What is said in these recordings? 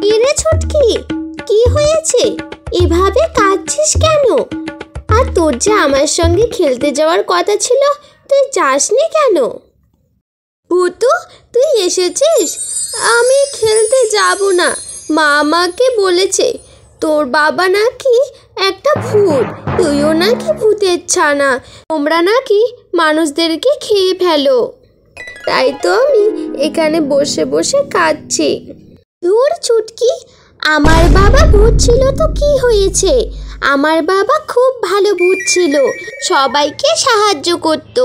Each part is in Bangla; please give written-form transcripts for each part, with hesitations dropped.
কিরে ছুটকি, কি হয়েছে? এভাবে কাঁদছিস কেন? আর তোর যে আমার সঙ্গে খেলতে যাওয়ার কথা ছিল, তুই যাসনি কেন? ভুতু, তুই এসেছিস? আমি খেলতে যাব না। মা আমাকে বলেছে তোর বাবা নাকি একটা ভূত, তুইও নাকি ভূতের ছানা, তোমরা নাকি মানুষদেরকে খেয়ে ফেলো। তাই তো আমি এখানে বসে বসে কাঁদছি। ধুর ছুটকি, আমার বাবা ভূত ছিল তো কি হয়েছে? আমার বাবা খুব ভালো ভূত ছিল, সবাইকে সাহায্য করত।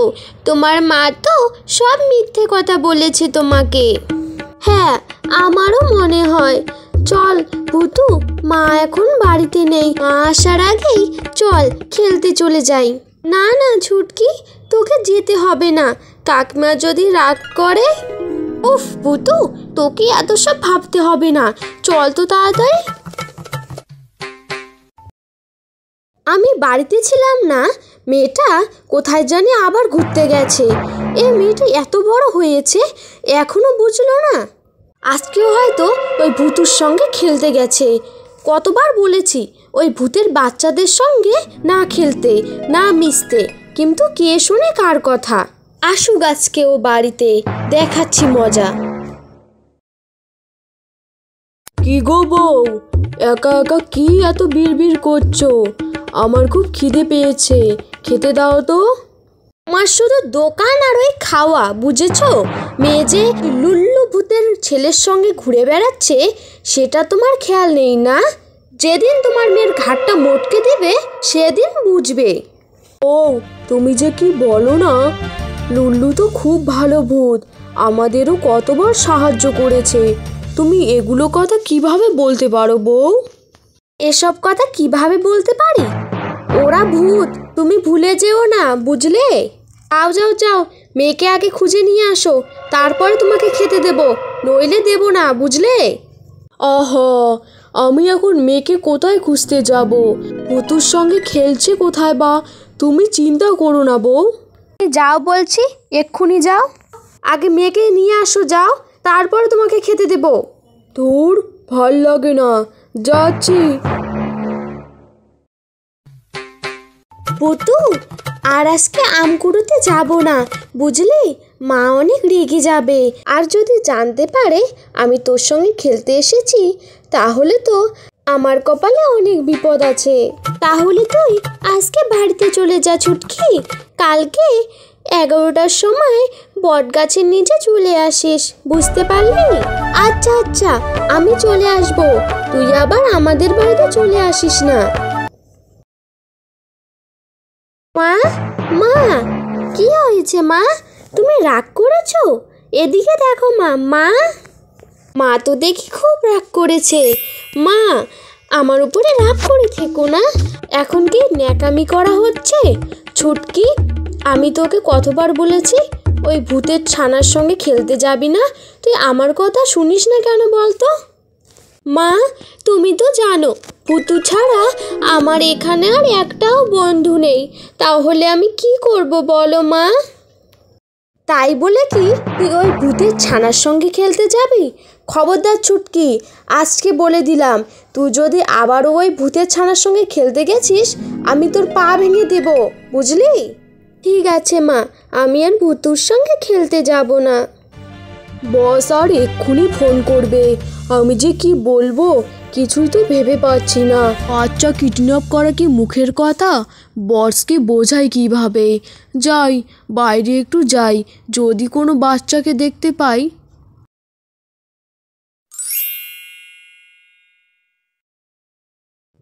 তোমার মা তো সব মিথ্যে কথা বলেছে তোমাকে। হ্যাঁ, আমারও মনে হয়। চল ভুতু, মা এখন বাড়িতে নেই, মা আসার আগেই চল খেলতে চলে যাই। না না ছুটকি, তোকে যেতে হবে না, কাকিমা যদি রাগ করে। উফ ভুতু, তোকে এত সব ভাবতে হবে না, চল তো তাড়াতাড়ি। আমি বাড়িতে ছিলাম না, মেয়েটা কোথায় জানি আবার ঘুরতে গেছে। এ মেয়েটা এত বড় হয়েছে এখনো বুঝলো না। আজকেও হয়তো ওই ভূতুর সঙ্গে খেলতে গেছে। কতবার বলেছি ওই ভূতের বাচ্চাদের সঙ্গে না খেলতে, না মিশতে, কিন্তু কে শোনে কার কথা। আসুক আজকে ও বাড়িতে, দেখাচ্ছি মজা। কি গো বউ, একা একা কি এত বিড়বিড় করছো? আমার খুব খিদে পেয়েছে, খেতে দাও তো। আমার শুধু দোকান আর ওই খাওয়া, বুঝেছো? মেয়ে যে লুল্লু ভূতের ছেলের সঙ্গে ঘুরে বেড়াচ্ছে সেটা তোমার খেয়াল নেই না? যেদিন তোমার মেয়ের ঘাটটা মটকে দেবে সেদিন বুঝবে। ও, তুমি যে কি বলো না, লুল্লু তো খুব ভালো ভূত, আমাদেরও কতবার সাহায্য করেছে। তুমি এগুলো কথা কিভাবে বলতে পারো বউ? এসব কথা কিভাবে বলতে পারি? ওরা ভূত, তুমি ভুলে যেও না, বুঝলে? যাও যাও যাও, মেয়েকে আগে খুঁজে নিয়ে আসো, তারপরে তোমাকে খেতে দেব, নইলে দেব না, বুঝলে? আহা, আমি এখন মেয়েকে কোথায় খুঁজতে যাব? ভূতুর সঙ্গে খেলছে কোথায় বা? তুমি চিন্তা করো না বউ। যাও বলছি, এক্ষুনি যাও, আগে মেয়েকে নিয়ে আসো, যাও, তারপরে তোমাকে খেতে দেব। ধুর, ভাল লাগে না, যাচ্ছি। ভূতু, আর আজকে আম কুড়োতে যাব না, বুঝলি? মা অনেক রেগে যাবে, আর যদি জানতে পারে আমি তোর সঙ্গে খেলতে এসেছি তাহলে তো আমার কপালে অনেক বিপদ আছে। তাহলে তুই আজকে বাড়িতে চলে যা ছুটকি, কালকে 11টার সময় বট গাছের নিচে চলে আসিস, বুঝতে পারলি? আচ্ছা আচ্ছা, আমি চলে আসবো, তুই আবার আমাদের বাড়িতে চলে আসিস না। মা, মা, কি হয়েছে মা? তুমি রাগ করেছো? এদিকে দেখো মা। মা, মা তো দেখি খুব রাগ করেছে। মা, আমার উপরে রাগ করে থেকো না, এখন কি ন্যাকামি করা হচ্ছে? ছুটকি, আমি তোকে কতবার বলেছি ওই ভূতের ছানার সঙ্গে খেলতে যাবি না, তুই আমার কথা শুনিস না কেন বলতো? মা, তুমি তো জানো ভূতু ছাড়া আমার এখানে আর একটাও বন্ধু নেই, তাহলে আমি কি করব বলো মা? তাই বলে কি তুই ওই ভূতের ছানার সঙ্গে খেলতে যাবি? খবরদার ছুটকি, আজকে বলে দিলাম, তুই যদি আবারও ওই ভূতের ছানার সঙ্গে খেলতে গেছিস আমি তোর পা ভেঙে দেব, বুঝলি? ঠিক আছে মা, আমি আর ভূতুর সঙ্গে খেলতে যাব না। বস আর এক্ষুনি ফোন করবে, আমি যে কি বলবো কিছুই তো ভেবে পাচ্ছি না। বাচ্চা কিডন্যাপ করা কি মুখের কথা? বসকে বোঝাই কিভাবে? যাই, বাইরে একটু যাই, যদি কোনো বাচ্চাকে দেখতে পাই।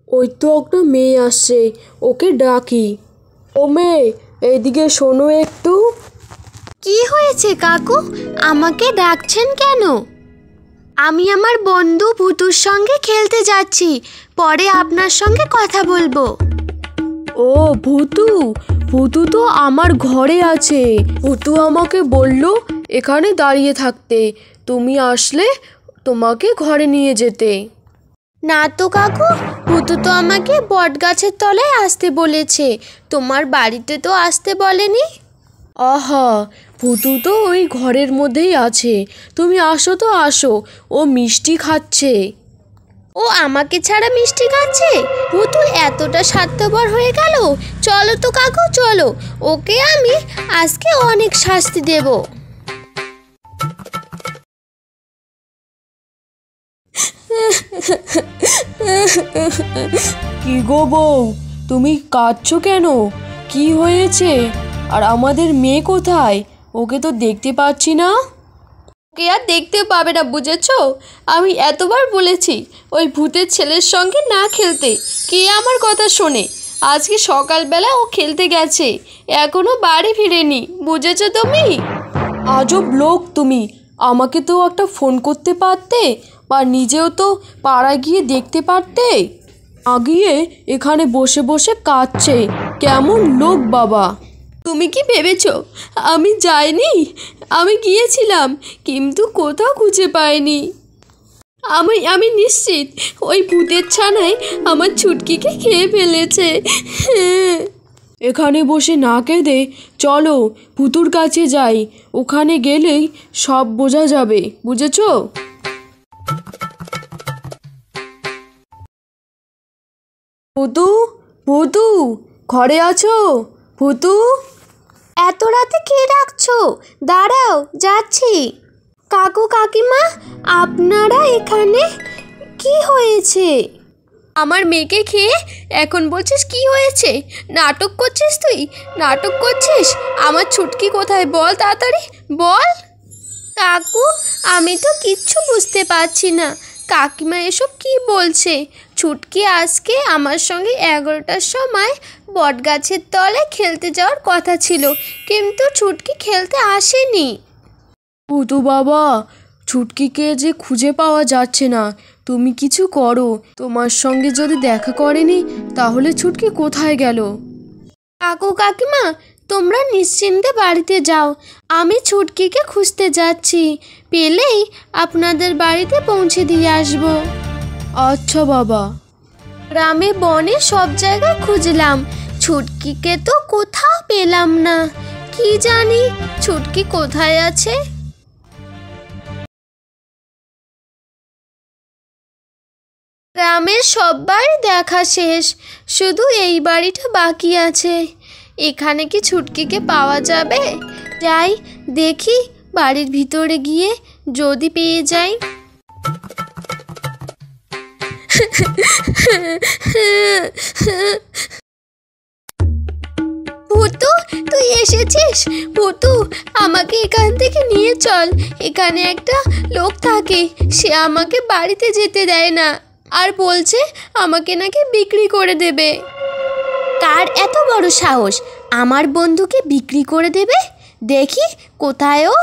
ওই তো একটা মেয়ে আসছে, ওকে ডাকি। ও মেয়ে, এইদিকে শোনো একটু। কি হয়েছে কাকু, আমাকে ডাকছেন কেন? আমি আমার বন্ধু ভূতুর সঙ্গে খেলতে যাচ্ছি, পরে আপনার সঙ্গে কথা বলবো। ও ভূতু, ভূতু তো আমার ঘরে আছে। ভূতু আমাকে বলল এখানে দাঁড়িয়ে থাকতে, তুমি আসলে তোমাকে ঘরে নিয়ে যেতে। না তো কাকু, ভূতু তো আমাকে বট গাছের তলায় আসতে বলেছে, তোমার বাড়িতে তো আসতে বলেনি। আহা, ভূতু তো ওই ঘরের মধ্যেই আছে, তুমি আসো তো আসো, ও মিষ্টি খাচ্ছে। ও আমাকে ছাড়া মিষ্টি খাচ্ছে? ভূতু এতটা স্বার্থপর হয়ে গেল? চলো তো কাকু চলো, ওকে আমি আজকে অনেক শাস্তি দেব। কি গো বউ, তুমি কাঁদছো কেন? কি হয়েছে? আর আমাদের মেয়ে কোথায়? ওকে তো দেখতে পাচ্ছি না। ওকে আর দেখতে পাবে না, বুঝেছো? আমি এতবার বলেছি ওই ভূতের ছেলের সঙ্গে না খেলতে, কে আমার কথা শোনে? আজকে সকালবেলা ও খেলতে গেছে, এখনো বাড়ি ফিরেনি, বুঝেছো তুমি? আজব লোক তুমি, আমাকে তো একটা ফোন করতে পারতে, বা নিজেও তো পাড়ায় গিয়ে দেখতে পারতে। গিয়ে এখানে বসে বসে কাঁদছে, কেমন লোক বাবা। তুমি কি ভেবেছো আমি যাইনি? আমি গিয়েছিলাম, কিন্তু কোথাও খুঁজে পাইনি। আমি নিশ্চিত ওই ভূতের ছানায় আমার ছুটকিকে খেয়ে ফেলেছে। এখানে বসে না কেঁদে চলো ভুতুর কাছে যাই, ওখানে গেলেই সব বোঝা যাবে, বুঝেছো? ভূতু, ভূতু, ঘরে আছো? ভূতু, এত রাতে কে ডাকছো? দাঁড়াও, যাচ্ছি। কাকু কাকিমা, আপনারা এখানে? কি হয়েছে? আমার মেয়েকে খেয়ে এখন বলছিস কি হয়েছে? নাটক করছিস তুই? নাটক করছিস? আমার ছুটকি কোথায় বল, তাড়াতাড়ি বল। কাকু, আমি তো কিচ্ছু বুঝতে পারছি না। কাকিমা এসব কি বলছে? ছুটকি আজকে আমার সঙ্গে 11টার সময় বটগাছের তলে খেলতে যাওয়ার কথা ছিল, কিন্তু ছুটকি খেলতে আসেনি। ভূতু বাবা, ছুটকিকে যে খুঁজে পাওয়া যাচ্ছে না, তুমি কিছু করো। তোমার সঙ্গে যদি দেখা করেনি তাহলে ছুটকি কোথায় গেল? কাকু কাকিমা, তোমরা নিশ্চিন্তে বাড়িতে যাও, আমি ছুটকিকে খুঁজতে যাচ্ছি, পেলেই আপনাদের বাড়িতে পৌঁছে দিয়ে আসব। আচ্ছা বাবা। গ্রামে বনে সব জায়গায় খুঁজলাম, ছুটকিকে তো কোথাও পেলাম না। কি জানি ছুটকি কোথায় আছে। গ্রামের সবাই দেখা শেষ, শুধু এই বাড়িটা বাকি আছে। এখানে কি ছুটকিকে পাওয়া যাবে? যাই দেখি বাড়ির ভিতরে গিয়ে, যদি পেয়ে যাই। ভূতু, তুই এসেছিস? ভূতু, আমাকে এখান থেকে নিয়ে চল। এখানে একটা লোক থাকে, সে আমাকে বাড়িতে যেতে দেয় না, আর বলছে আমাকে নাকি বিক্রি করে দেবে। কার এত বড় সাহস আমার বন্ধুকে বিক্রি করে দেবে? দেখি কোথায় ও।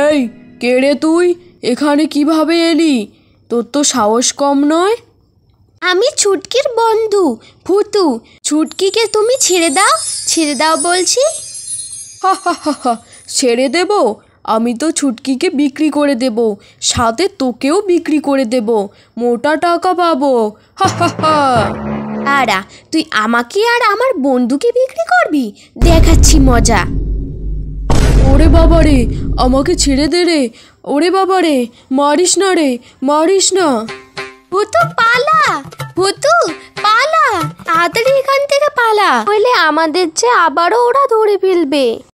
এই, কে রে তুই? এখানে কিভাবে এলি? তোর তো সাহস কম নয়। আমি ছুটকির বন্ধু ভূতু। ছুটকিকে তুমি ছেড়ে দাও, ছেড়ে দাও বলছি। হা হা হা হা, ছেড়ে দেব? আমি তো ছুটকিকে বিক্রি করে দেব, সাথে তোকেও বিক্রি করে দেব, মোটা টাকা পাবো। হা হা হা। আরা, তুই আমাকে আর আমার বন্ধুকে বিক্রি করবি? দেখাচ্ছি মজা। ওরে বাবারে, আমাকে ছেড়ে দে রে। ওরে বাবারে, মারিস না রে, মারিস না। ভূতু পালা, ভূতু পালা, তাড়াতাড়ি এখান থেকে পালা, নইলে আমাদের যে আবারও ওরা ধরে ফেলবে।